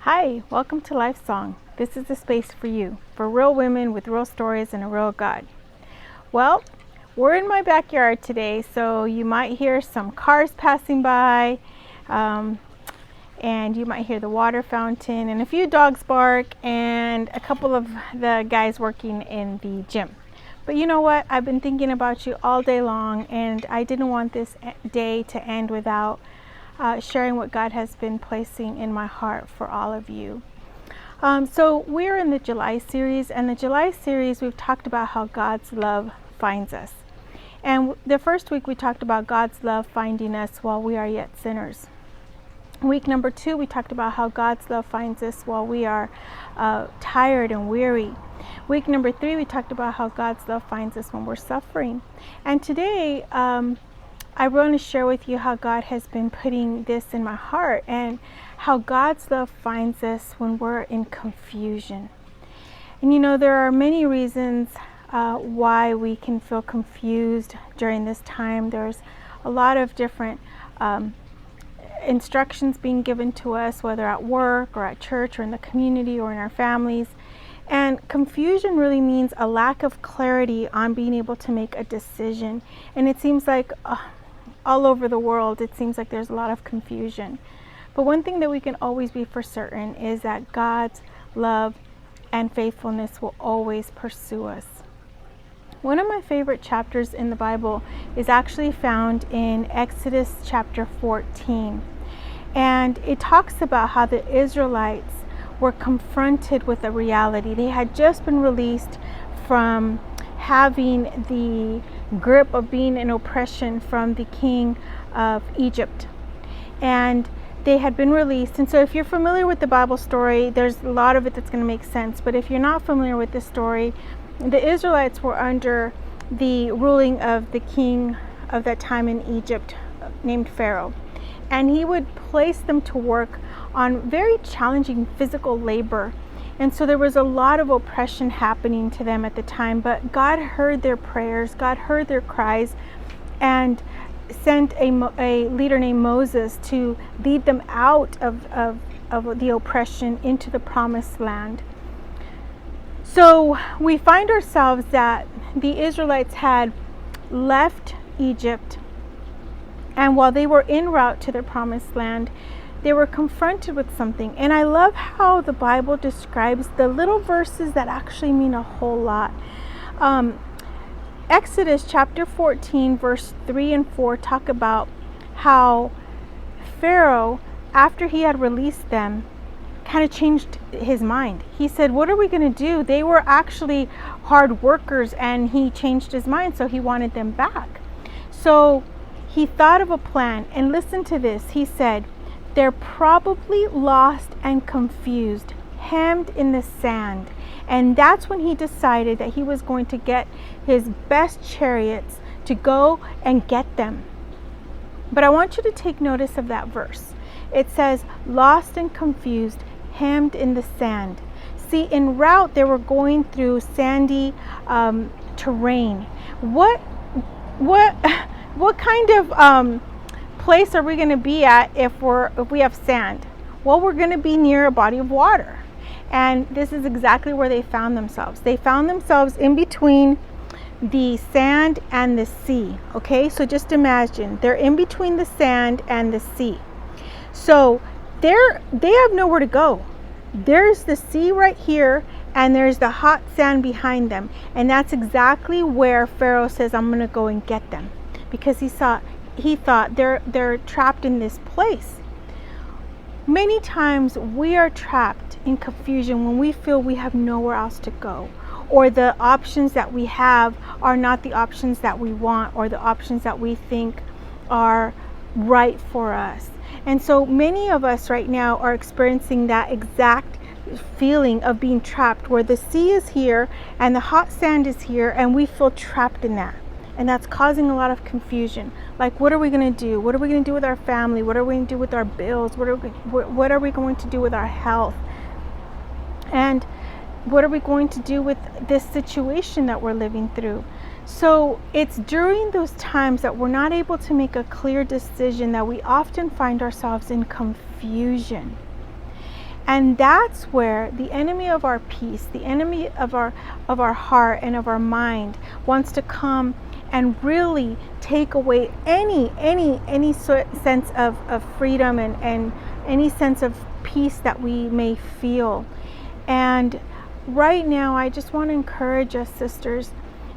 Hi, welcome to Life Song. This is the space for you, for real women with real stories and a real God. Well, we're in my backyard today, so you might hear some cars passing by, and you might hear the water fountain and a few dogs bark and a couple of the guys working in the gym. But you know what? I've been thinking about you all day long, and I didn't want this day to end without sharing what God has been placing in my heart for all of you. So we're in the July series, and the July series we've talked about how God's love finds us. And the first week we talked about God's love finding us while we are yet sinners. Week number 2 we talked about how God's love finds us while we are tired and weary. Week number 3 we talked about how God's love finds us when we're suffering. And today I want to share with you how God has been putting this in my heart and how God's love finds us when we're in confusion. And you know, there are many reasons why we can feel confused during this time. There's a lot of different instructions being given to us, whether at work or at church or in the community or in our families. And confusion really means a lack of clarity on being able to make a decision. And it seems like all over the world, it seems like there's a lot of confusion. But one thing that we can always be for certain is that God's love and faithfulness will always pursue us. One of my favorite chapters in the Bible is actually found in Exodus chapter 14. And it talks about how the Israelites were confronted with a reality. They had just been released from having the grip of being in oppression from the king of Egypt, and they had been released. And so if you're familiar with the Bible story, there's a lot of it that's going to make sense. But if you're not familiar with the story, the Israelites were under the ruling of the king of that time in Egypt named Pharaoh, and he would place them to work on very challenging physical labor. And so there was a lot of oppression happening to them at the time, but God heard their prayers, God heard their cries, and sent a leader named Moses to lead them out of the oppression into the promised land. So we find ourselves that the Israelites had left Egypt, and while they were en route to their promised land, they were confronted with something. And I love how the Bible describes the little verses that actually mean a whole lot. Exodus chapter 14 verse 3 and 4 talk about how Pharaoh, after he had released them, kind of changed his mind. He said, what are we going to do? They were actually hard workers, and he changed his mind, so he wanted them back. So he thought of a plan, and listen to this. He said, they're probably lost and confused, hemmed in the sand. And that's when he decided that he was going to get his best chariots to go and get them. But I want you to take notice of that verse. It says, lost and confused, hemmed in the sand. See, en route, they were going through sandy terrain. What kind of place are we going to be at if we have sand? Well, we're going to be near a body of water. And this is exactly where they found themselves. They found themselves in between the sand and the sea. Okay, so just imagine they're in between the sand and the sea. So they have nowhere to go. There's the sea right here, and there's the hot sand behind them. And that's exactly where Pharaoh says, I'm going to go and get them, because he thought they're trapped in this place. Many times we are trapped in confusion when we feel we have nowhere else to go, or the options that we have are not the options that we want, or the options that we think are right for us. And so many of us right now are experiencing that exact feeling of being trapped, where the sea is here and the hot sand is here, and we feel trapped in that. And that's causing a lot of confusion. Like, what are we going to do? What are we going to do with our family? What are we going to do with our bills? What are we going to do with our health? And what are we going to do with this situation that we're living through? So it's during those times that we're not able to make a clear decision that we often find ourselves in confusion. And that's where the enemy of our peace, the enemy of our heart and of our mind wants to come and really take away any sense of freedom and any sense of peace that we may feel. And right now, I just want to encourage us, sisters,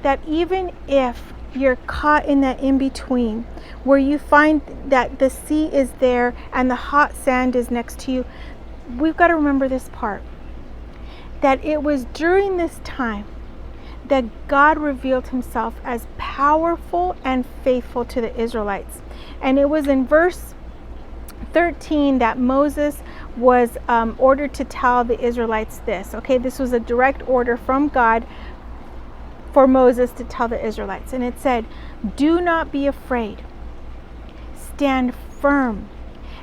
that even if you're caught in that in-between where you find that the sea is there and the hot sand is next to you, we've got to remember this part, that it was during this time that God revealed himself as powerful and faithful to the Israelites. And it was in verse 13 that Moses was ordered to tell the Israelites this. Okay, this was a direct order from God for Moses to tell the Israelites. And it said, "Do not be afraid. Stand firm,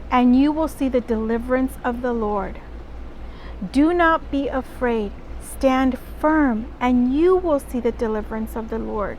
and you will see the deliverance of the Lord. Do not be afraid. Stand firm, and you will see the deliverance of the Lord."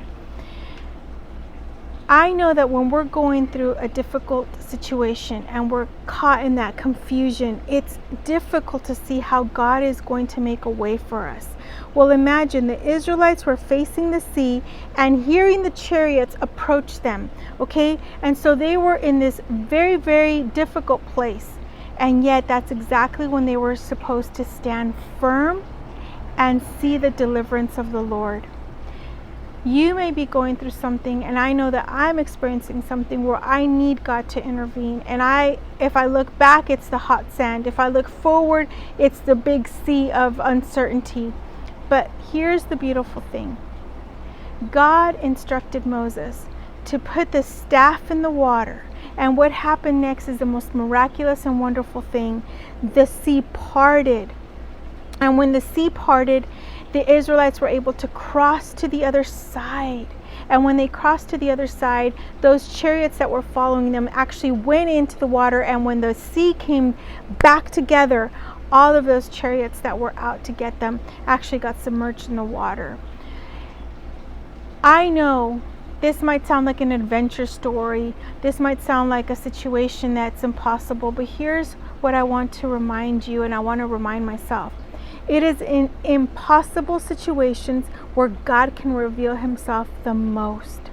I know that when we're going through a difficult situation and we're caught in that confusion, it's difficult to see how God is going to make a way for us. Well, imagine the Israelites were facing the sea and hearing the chariots approach them, okay? And so they were in this very, very difficult place. And yet that's exactly when they were supposed to stand firm and see the deliverance of the Lord. You may be going through something, and I know that I'm experiencing something where I need God to intervene. And if I look back, it's the hot sand. If I look forward, it's the big sea of uncertainty. But here's the beautiful thing. God instructed Moses to put the staff in the water. And what happened next is the most miraculous and wonderful thing. The sea parted. And when the sea parted, the Israelites were able to cross to the other side. And when they crossed to the other side, those chariots that were following them actually went into the water. And when the sea came back together, all of those chariots that were out to get them actually got submerged in the water. I know this might sound like an adventure story. This might sound like a situation that's impossible. But here's what I want to remind you, and I want to remind myself. It is in impossible situations where God can reveal himself the most.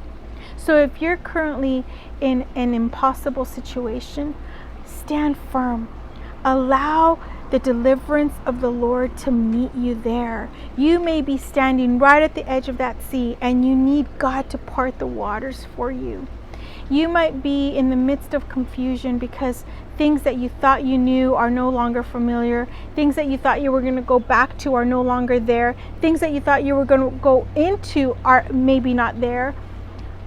So if you're currently in an impossible situation, stand firm. Allow the deliverance of the Lord to meet you there. You may be standing right at the edge of that sea and you need God to part the waters for you. You might be in the midst of confusion because things that you thought you knew are no longer familiar. Things that you thought you were going to go back to are no longer there. Things that you thought you were going to go into are maybe not there.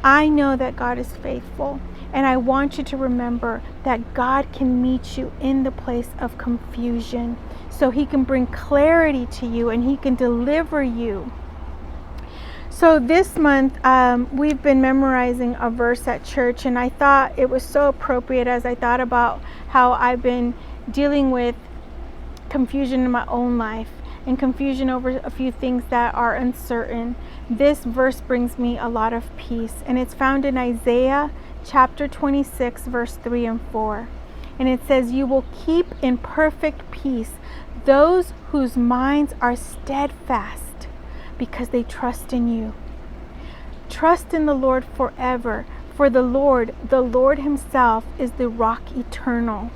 I know that God is faithful. And I want you to remember that God can meet you in the place of confusion. So he can bring clarity to you and he can deliver you. So this month, we've been memorizing a verse at church, and I thought it was so appropriate as I thought about how I've been dealing with confusion in my own life and confusion over a few things that are uncertain. This verse brings me a lot of peace, and it's found in Isaiah chapter 26, verse 3 and 4. And it says, "You will keep in perfect peace those whose minds are steadfast, because they trust in you. Trust in the Lord forever, for the Lord himself is the rock eternal."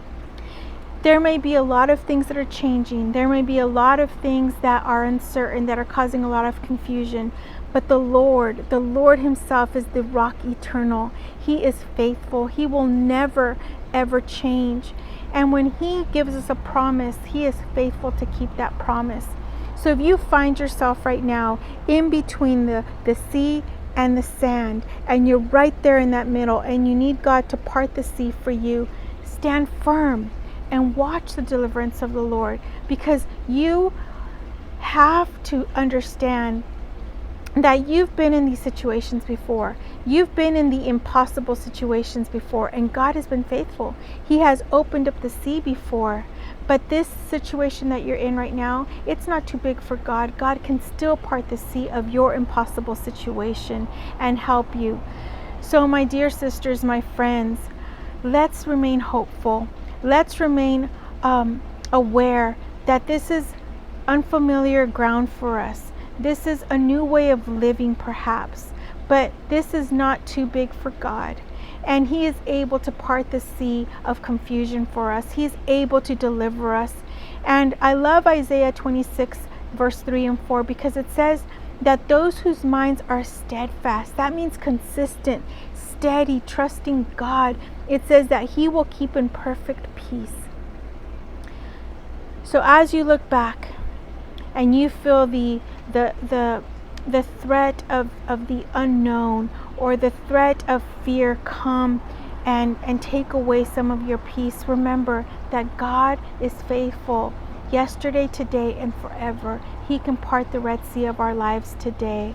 There may be a lot of things that are changing. There may be a lot of things that are uncertain, that are causing a lot of confusion. But the Lord himself is the rock eternal. He is faithful. He will never, ever change. And when he gives us a promise, he is faithful to keep that promise. So if you find yourself right now in between the sea and the sand, and you're right there in that middle, and you need God to part the sea for you, stand firm and watch the deliverance of the Lord, because you have to understand that you've been in these situations before. You've been in the impossible situations before, and God has been faithful. He has opened up the sea before. But this situation that you're in right now, it's not too big for God. God can still part the sea of your impossible situation and help you. So my dear sisters, my friends, let's remain hopeful. Let's remain aware that this is unfamiliar ground for us. This is a new way of living, perhaps, but this is not too big for God. And He is able to part the sea of confusion for us. He is able to deliver us. And I love Isaiah 26, verse 3 and 4, because it says that those whose minds are steadfast, that means consistent, steady, trusting God. It says that He will keep in perfect peace. So as you look back and you feel the threat of the unknown, or the threat of fear come and take away some of your peace, remember that God is faithful yesterday, today, and forever. He can part the Red Sea of our lives today.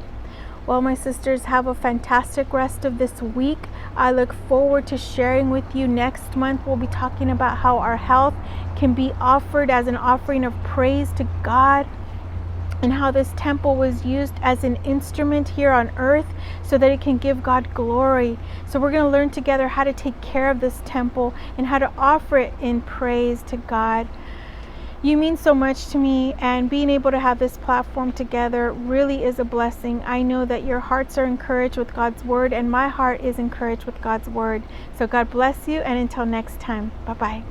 Well, my sisters, have a fantastic rest of this week. I look forward to sharing with you next month. We'll be talking about how our health can be offered as an offering of praise to God, and how this temple was used as an instrument here on earth so that it can give God glory. So we're going to learn together how to take care of this temple and how to offer it in praise to God. You mean so much to me, and being able to have this platform together really is a blessing. I know that your hearts are encouraged with God's word, and my heart is encouraged with God's word. So God bless you, and until next time, bye-bye.